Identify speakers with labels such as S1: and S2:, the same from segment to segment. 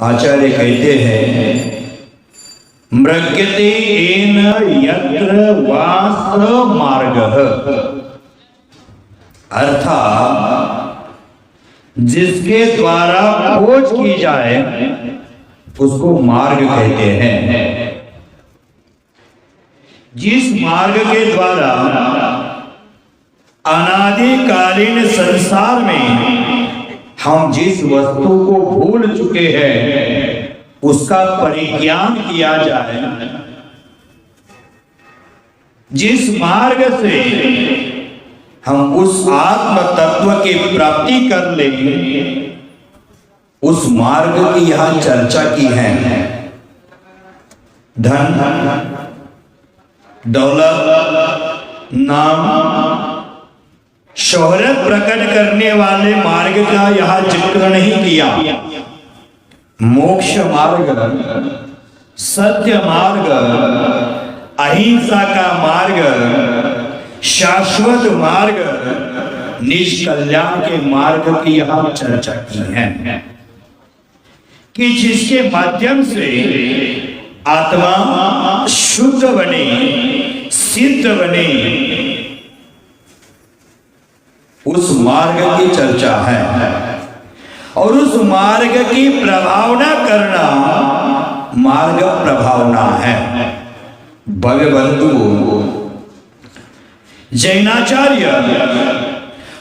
S1: आचार्य कहते हैं मृग्यते येन यत्र वास मार्गः, अर्थात जिसके द्वारा खोज की जाए उसको मार्ग कहते हैं। जिस मार्ग के द्वारा अनादिकालीन संसार में हम जिस वस्तु को भूल चुके हैं उसका परिज्ञान किया जाए, जिस मार्ग से हम उस आत्म तत्व की प्राप्ति कर लेंगे, उस मार्ग की यहां चर्चा की है। धन, दौलत, नाम, शोहरत प्रकट करने वाले मार्ग का यहां जिक्र नहीं किया। मोक्ष मार्ग, सत्य मार्ग, अहिंसा का मार्ग, शाश्वत मार्ग, निष्कल्याण के मार्ग की यहां चर्चा की है कि जिसके माध्यम से आत्मा शुद्ध बने, सिद्ध बने, उस मार्ग की चर्चा है। और उस मार्ग की प्रभावना करना मार्ग प्रभावना है। भगवंतु जैनाचार्य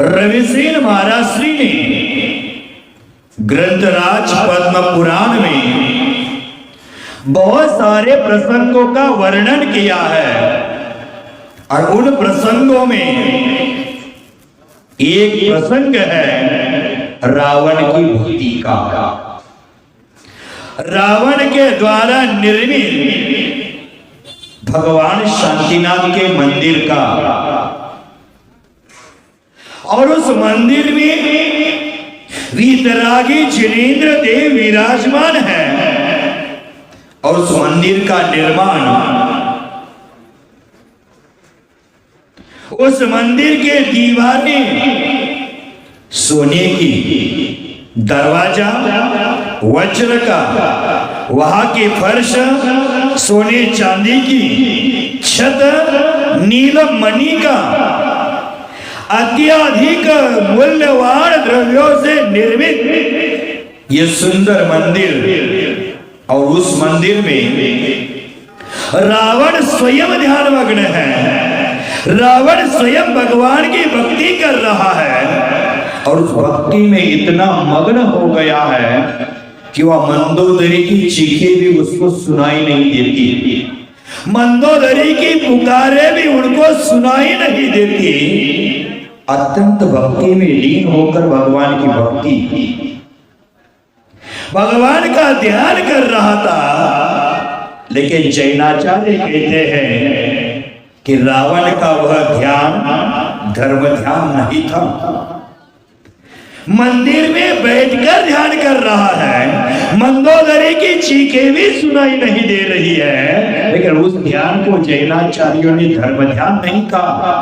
S1: रविसेन महाराज श्री ने ग्रंथराज पद्म पुराण में बहुत सारे प्रसंगों का वर्णन किया है और उन प्रसंगों में एक प्रसंग है रावण की भक्ति का। रावण के द्वारा निर्मित भगवान शांतिनाथ के मंदिर का, और उस मंदिर में वीतरागी जिनेंद्र देव विराजमान है और उस मंदिर का निर्माण, उस मंदिर के दीवारें सोने की, दरवाजा वज्र का, वहां के फर्श सोने चांदी की, छत नीलम मणि का, अत्यधिक मूल्यवान द्रव्यों से निर्मित ये सुंदर मंदिर। और उस मंदिर में रावण स्वयं ध्यानमग्न है, रावण स्वयं भगवान की भक्ति कर रहा है और उस भक्ति में इतना मग्न हो गया है कि वह मंदोदरी की चीखें भी उसको सुनाई नहीं देती, मंदोदरी की पुकारे भी उनको सुनाई नहीं देती। अत्यंत भक्ति में लीन होकर भगवान की भक्ति, भगवान का ध्यान कर रहा था। लेकिन जैनाचार्य कहते हैं कि रावण का वह ध्यान धर्म ध्यान नहीं था। मंदिर में बैठकर ध्यान कर रहा है, मंदोदरी की चीखें भी सुनाई नहीं दे रही है, लेकिन उस ध्यान को जैनाचार्यों ने धर्म ध्यान नहीं कहा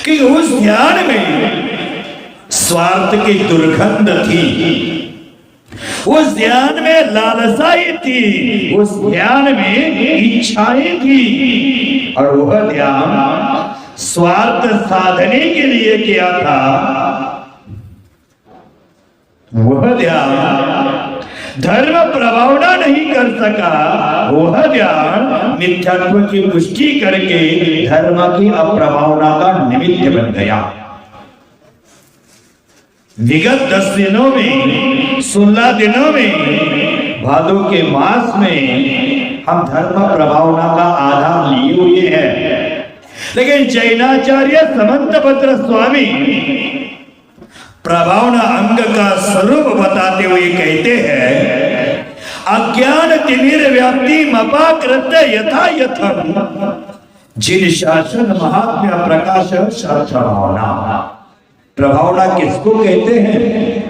S1: कि उस ध्यान में स्वार्थ की दुर्गंध थी, उस ध्यान में लालसाएं थी, उस ध्यान में इच्छाएं थी। और वह ध्यान स्वार्थ साधने के लिए किया था। वह ध्यान धर्म प्रभावना नहीं कर सका, वह ध्यान मिथ्यात्व की पुष्टि करके धर्म की अप्रभावना का निमित्त बन गया। विगत 10 दिनों में, 16 दिनों में, भादो के मास में हम धर्म प्रभावना का आधार लिए हुए हैं। लेकिन जैनाचार्य समंतभद्र स्वामी प्रभावना अंग का स्वरूप बताते हुए कहते हैं, अज्ञान तिमिर व्याप्ति मपाकृत यथा यथम जिन शासन महात्म्य प्रकाश शास्त्रभावना। प्रभावना किसको कहते हैं?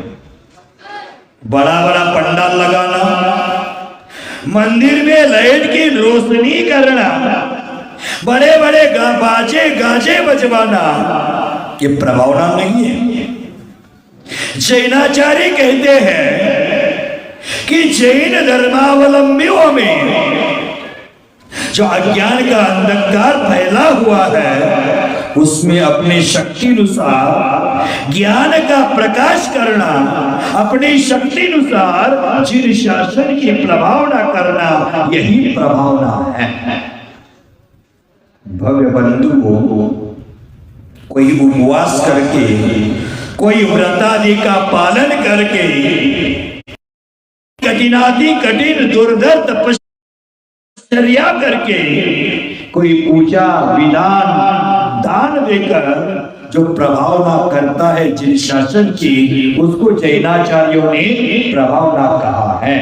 S1: बड़ा बड़ा पंडाल लगाना, मंदिर में लाइट की रोशनी करना, बड़े बड़े बाजे गाजे बजवाना, ये प्रभावना नहीं है। जैनाचार्य कहते हैं कि जैन धर्मावलंबियों में जो अज्ञान का अंधकार फैला हुआ है, उसमें अपने शक्ति अनुसार ज्ञान का प्रकाश करना, अपनी शक्ति अनुसार जिन शासन की प्रभावना करना, यही प्रभावना है। भव्य बंधुओं, कोई उपवास करके, कोई व्रतादि का पालन करके, कठिनाति कठिन दुर्धर तपस्या करके, कोई पूजा विधान दान देकर जो प्रभावना करता है जिन शासन की, उसको जैनाचार्यों ने प्रभावना कहा है।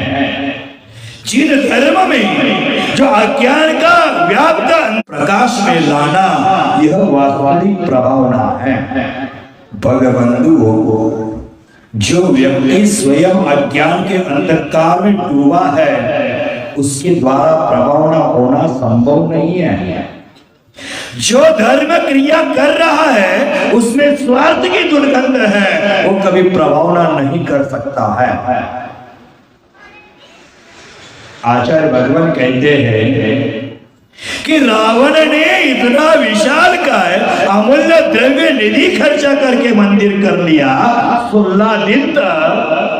S1: जिन धर्म में जो अज्ञान का व्याप्त प्रकाश में लाना, यह वास्तविक प्रभावना है। भगवंतु, जो व्यक्ति स्वयं अज्ञान के अंधकार में डूबा है, उसके द्वारा प्रभावना होना संभव नहीं है। जो धर्म क्रिया कर रहा है, उसमें स्वार्थ की दुर्गंध है, वो कभी प्रभावना नहीं कर सकता है। आचार्य भगवान कहते हैं कि रावण ने इतना विशाल काय अमूल्य द्रव्य निधि खर्चा करके मंदिर कर लिया, 16 दिन तक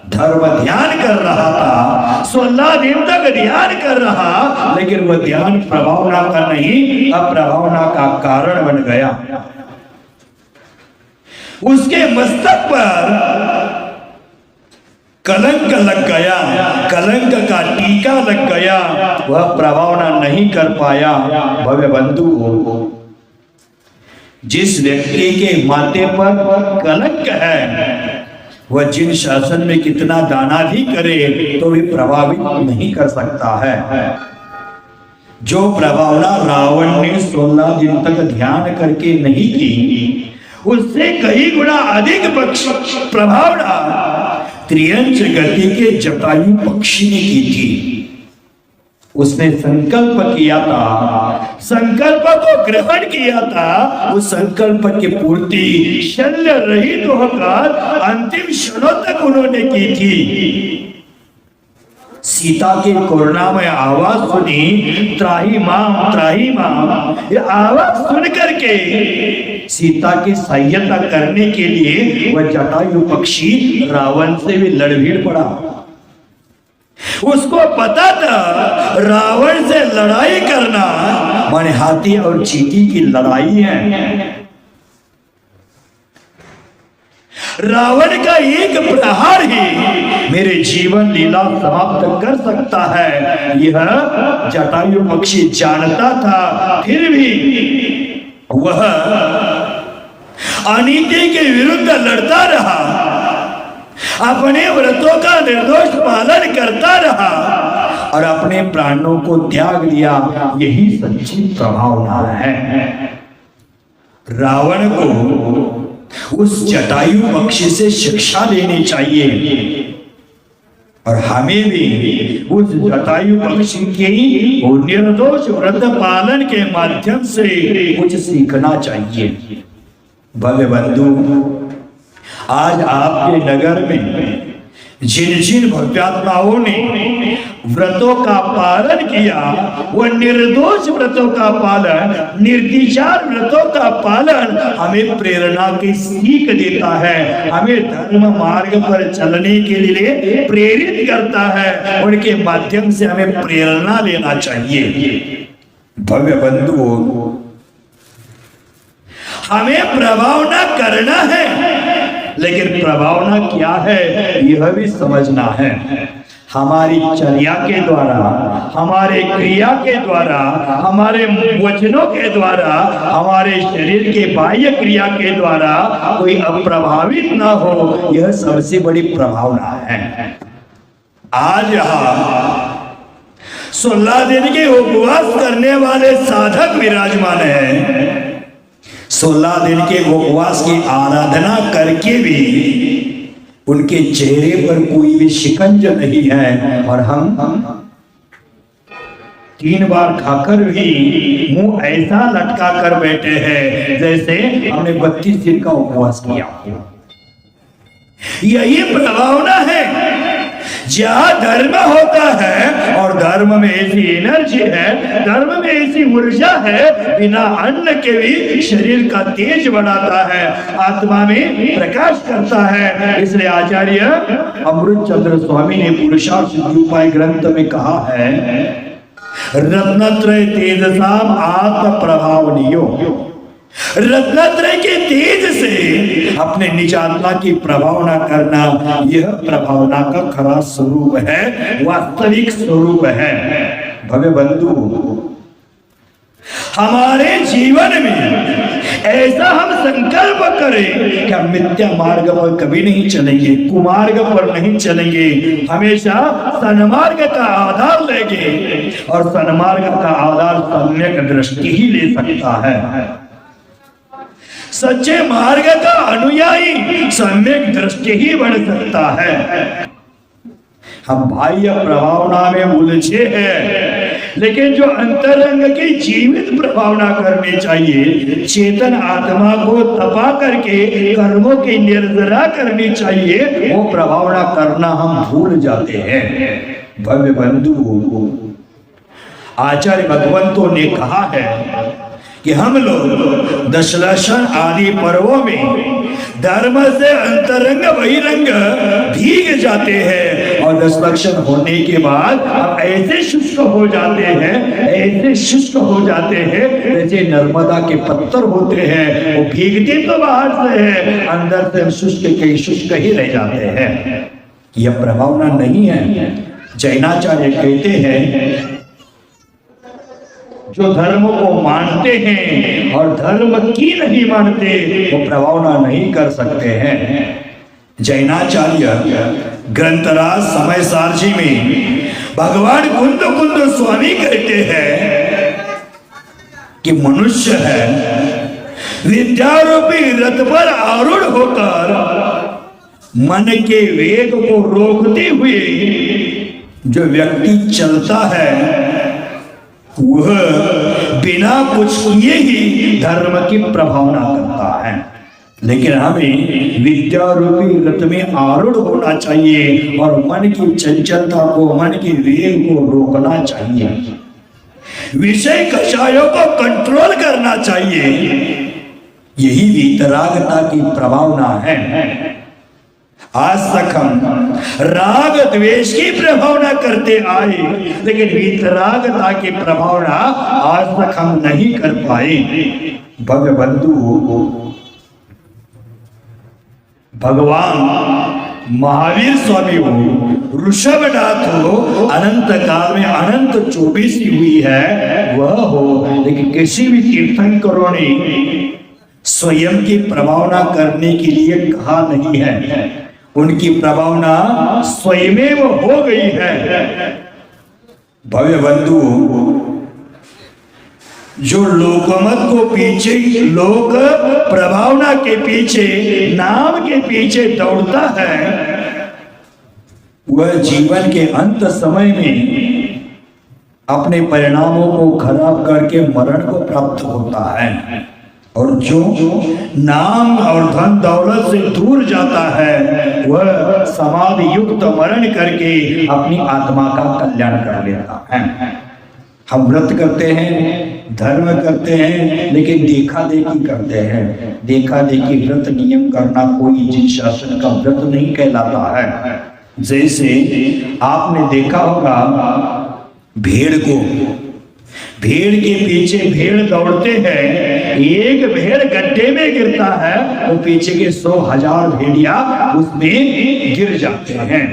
S1: धर्म ध्यान कर रहा था, 16 दिन तक ध्यान कर रहा, लेकिन वह ध्यान प्रभावना का नहीं, अप्रभावना का कारण बन गया। उसके मस्तक पर कलंक लग गया, कलंक का टीका लग गया, वह प्रभावना नहीं कर पाया। भव्य बंधु, जिस व्यक्ति के माथे पर कलंक है, वह जिन शासन में कितना दाना भी करे तो भी प्रभावित नहीं कर सकता है। जो प्रभावना रावण ने 16 दिन तक ध्यान करके नहीं की, उससे कई गुना अधिक प्रभावना त्रियंच गति के जटायु पक्षी ने की थी। उसने संकल्प किया था, संकल्प को ग्रहण किया था, उस संकल्प की पूर्ति शल्य रहित होकर अंतिम क्षणों तक उन्होंने की थी। सीता की करुणामय आवाज सुनी, त्राही माम, ये आवाज सुन करके सीता की सहायता करने के लिए वह जटायु पक्षी रावण से भी लड़भीड़ पड़ा। उसको पता था रावण से लड़ाई करना माने हाथी और चींटी की लड़ाई है। रावण का एक प्रहार ही मेरे जीवन लीला समाप्त कर सकता है, यह जटायु पक्षी जानता था। फिर भी वह अनीति के विरुद्ध लड़ता रहा, अपने व्रतों का निर्दोष पालन करता रहा और अपने प्राणों को त्याग दिया। यही सच्ची प्रभावना है। रावण को उस जटायु पक्षी से शिक्षा लेनी चाहिए और हमें भी उस जटायु पक्षी के निर्दोष व्रत पालन के माध्यम से कुछ सीखना चाहिए। भव्य बंधु, आज आपके नगर में जिन जिन भव्यात्माओं ने व्रतों का पालन किया, वह निर्दोष व्रतों का पालन, निर्विचार व्रतों का पालन हमें प्रेरणा की सीख देता है, हमें धर्म मार्ग पर चलने के लिए प्रेरित करता है। उनके माध्यम से हमें प्रेरणा लेना चाहिए। भव्य बंधुओं, हमें प्रभावना करना है, लेकिन प्रभावना क्या है यह भी समझना है। हमारी चर्या के द्वारा, हमारे क्रिया के द्वारा, हमारे वचनों के द्वारा, हमारे शरीर के बाह्य क्रिया के द्वारा कोई अप्रभावित ना हो, यह सबसे बड़ी प्रभावना है। आज यहाँ 16 दिन के उपवास करने वाले साधक विराजमान हैं। 16 दिन के उपवास की आराधना करके भी उनके चेहरे पर कोई भी शिकंज नहीं है और हम 3 बार खाकर भी मुंह ऐसा लटका कर बैठे हैं जैसे हमने 32 दिन का उपवास किया। यही प्रभावना है जहां धर्म होता है और धर्म में ऐसी एनर्जी है, धर्म में ऐसी ऊर्जा है, बिना अन्न के भी शरीर का तेज बढ़ाता है, आत्मा में प्रकाश करता है। इसलिए आचार्य अमृत चंद्र स्वामी ने पुरुषार्थ सिद्धि उपाय ग्रंथ में कहा है, रत्नत्रय तेजसाम आत्म प्रभावनियो, रत्नत्रय के तेज से अपने निज आत्मा की प्रभावना करना, यह प्रभावना का खरा स्वरूप है, वास्तविक स्वरूप है। भव्य बंधु, हमारे जीवन में ऐसा हम संकल्प करें कि हम मिथ्या मार्ग पर कभी नहीं चलेंगे, कुमार्ग पर नहीं चलेंगे, हमेशा सन्मार्ग का आधार लेंगे, और सन्मार्ग का आधार सम्यक दृष्टि ही ले सकता है। सच्चे मार्ग का अनुयायी सम्यक दृष्टि ही बढ़ सकता है। हम बाह्य प्रभावना में उलझे हैं, लेकिन जो अंतरंग की जीवित प्रभावना करनी चाहिए, चेतन आत्मा को तपा करके कर्मों की निर्जरा करनी चाहिए, वो प्रभावना करना हम भूल जाते हैं। भव्य बंधु, आचार्य भगवंतों ने कहा है कि हम लोग दशलक्षण आदि पर्वों में धर्म से अंतरंग बहिरंग भीग जाते हैं, और दशलक्षण होने के बाद हम ऐसे शुष्क हो जाते हैं, ऐसे शुष्क हो जाते हैं जैसे नर्मदा के पत्थर होते हैं, वो भीगते तो बाहर से है, अंदर से शुष्क ही रह जाते हैं। यह प्रभावना नहीं है। जैनाचार्य कहते हैं, जो धर्म को मानते हैं और धर्म की नहीं मानते, वो प्रभावना नहीं कर सकते हैं। जैनाचार्य ग्रंथराज समय सारची में भगवान कुंद स्वामी कहते हैं कि मनुष्य है विद्यारूपी रथ पर आरूढ़ होकर मन के वेग को रोकते हुए जो व्यक्ति चलता है, वह बिना कुछ किए ही धर्म की प्रभावना करता है। लेकिन हमें विद्या रूपी रथ में आरूढ़ होना चाहिए और मन की चंचलता को, मन के वेग को रोकना चाहिए, विषय कषायों को कंट्रोल करना चाहिए। यही वीतरागता की प्रभावना है। आज तक हम राग द्वेष की प्रभावना करते आए, लेकिन वीतरागता की प्रभावना आज तक हम नहीं कर पाए। भव्य बंधु, भगवान महावीर स्वामी हो, ऋषभनाथ हो, अनंत काल में अनंत 24 हुई है वह हो, लेकिन किसी भी तीर्थंकरों ने स्वयं की प्रभावना करने के लिए कहा नहीं है। उनकी प्रभावना स्वयं हो गई है। भव्य बंधु, जो लोकमत को पीछे, लोक प्रभावना के पीछे, नाम के पीछे दौड़ता है, वह जीवन के अंत समय में अपने परिणामों को खराब करके मरण को प्राप्त होता है। और जो नाम और धन दौलत से दूर जाता है, वह समाधि युक्त मरण करके अपनी आत्मा का कल्याण कर लेता है। हम व्रत करते हैं, धर्म करते हैं, लेकिन देखा देखी करते हैं। देखा देखी व्रत नियम करना कोई जिन शासन का व्रत नहीं कहलाता है। जैसे आपने देखा होगा भेड़ को, भेड़ के पीछे भेड़ दौड़ते हैं, एक भेड़ गड्ढे में गिरता है तो पीछे के 100,000 भेड़िया उसमें गिर जाते हैं।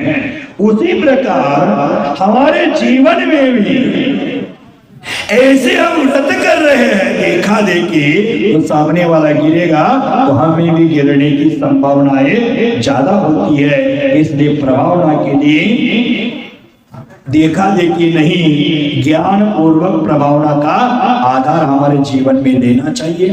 S1: उसी प्रकार हमारे जीवन में भी ऐसे हम व्रत कर रहे हैं, देखा देखी, तो सामने वाला गिरेगा तो हमें भी गिरने की संभावनाएं ज्यादा होती है। इसलिए प्रभावना के लिए देखा देखी नहीं, ज्ञान पूर्वक प्रभावना का आधार हमारे जीवन में लेना चाहिए।